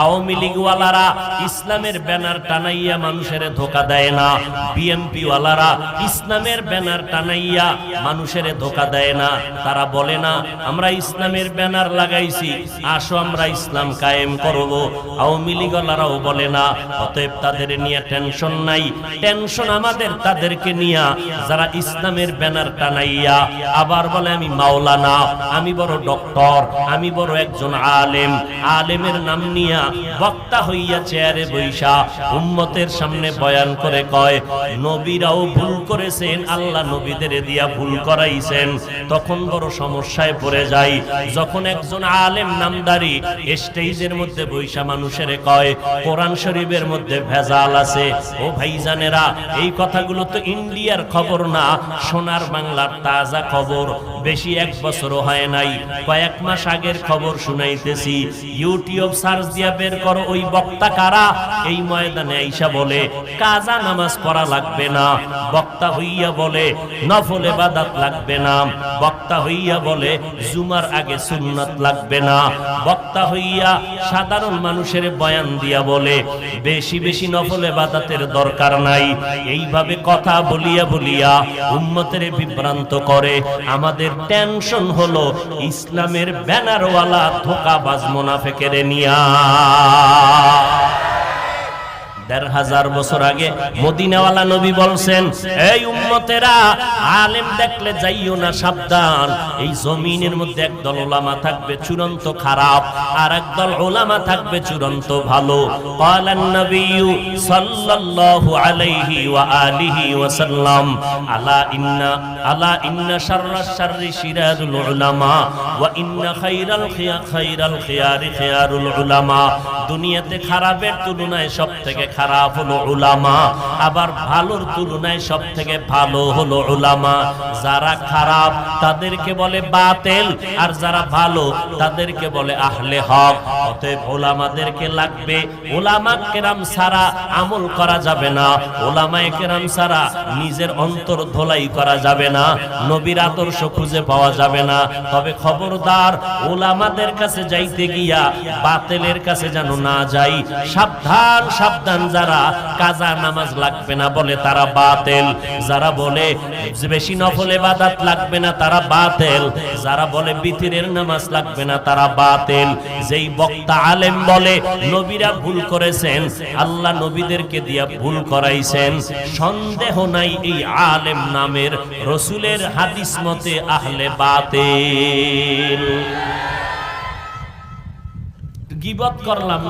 আওয়ামী লীগওয়ালারা ইসলামের ব্যানার টানাইয়া মানুষের ধোঁকা দেয় না, বিএনপি ওয়ালারা ইসলামের ব্যানার টানাইয়া মানুষের ধোঁকা দেয় না। তারা বলে না আমরা ইসলামের ব্যানার লাগাইছি, আসো আমরা ইসলাম কায়েম করব। আওয়ামী লীগওয়ালারাও বলে না। অতএব তাদের নিয়ে টেনশন নাই, টেনশন আমাদের তাদেরকে নিয়ে যারা ইসলামের ব্যানার টানাইয়া আবার বলে আমি মাওলানা, আমি বড় ডক্টর, আমি বড় একজন আলেম, আলেমের নাম নিয়া বক্তা হইয়া চেয়ারে বৈশা উম্মতের সামনে বয়ান করে কয় নবীরাও ভুল করেছেন, আল্লাহ নবীদের দিয়া ভুল করাইছেন। তখন বড় সমস্যায় পড়ে যায় যখন একজন আলেম নামদারি স্টেজের মধ্যে বৈশা মানুষের কয় কোরআন শরীফের মধ্যে ভেজাল আছে। ও ভাইজানেরা, এই কথাগুলো তো ইন্ডিয়ার খবর না, সোনার বাংলার তাজা খবর। বেশি এক বছরও হয় নাই, কয়েক মাস আগের খবর শুনাইতেছি। ইউটিউব সার্চ দিয়া বের করো ওই বক্তা কারা। এই ময়দানে আইসা বলে কাজা নামাজ পড়া লাগবে না, বক্তা হইয়া বলে নফল ইবাদত লাগবে না, বক্তা হইয়া বলে জুমার আগে সুন্নাত লাগবে না, বক্তা হইয়া সাধারণ মানুষের বয়ান দিয়া বলে বেশি বেশি নফল ইবাদতের দরকার নাই। এইভাবে কথা বলিয়া বলিয়া উম্মতের বিভ্রান্ত করে। আমাদের টেনশন হলো ইসলামের ব্যানারওয়ালা ধোঁকাবাজ মুনাফিকের নিয়া। ১৫০০ বছর আগে মদিনাওয়ালা নবী বলছেন এই উম্মতেরা আলেম দেখলে যাইও না, সাবধান। এই জমিনের মধ্যে একদল উলামা থাকবে চূড়ান্ত খারাপ, আর একদল উলামা থাকবে চূড়ান্ত ভালো। ক্বালান নবী সাল্লাল্লাহু আলাইহি ওয়া আলিহি ওয়া সাল্লাম আলা ইন্না শাররাশ শাররি শিরারুল উলামা ওয়া ইন্না খায়রাল খিয়ারি খিয়ারুল উলামা। দুনিয়াতে খারাপের তুলনায় সবথেকে খারাপ হলো উলামা, আবার ভালোর তুলনায় সবথেকে ভালো হলো উলামা। যারা খারাপ তাদেরকে বলে বাতিল, আর যারা ভালো তাদেরকে বলে আহলে হক। অতএব উলামাদেরকে লাগবে। উলামা কেরাম ছাড়া আমল করা যাবে না, উলামায়ে কেরাম ছাড়া নিজের অন্তর ধোলাই করা যাবে না, নবীর আদর্শ খুঁজে পাওয়া যাবে না। তবে খবরদার উলামাদের কাছে যাইতে গিয়া বাতিলের কাছে যেন না যাই। সাবধান সাবধান, যারা কাজা নামাজ লাগবে না বলে তারা বাতিল, যারা বলে বেশি নফল ইবাদত লাগবে না তারা বাতিল, যারা বলে বিতরের নামাজ লাগবে না তারা বাতিল। যেই বক্তা আলেম বলে নবীরা ভুল করেছেন, আল্লাহ নবীদেরকে দিয়া ভুল করাইছেন, সন্দেহ নাই এই আলেম নামের রাসূলের হাদিস মতে আহলে বাতিল। গীবত করলাম।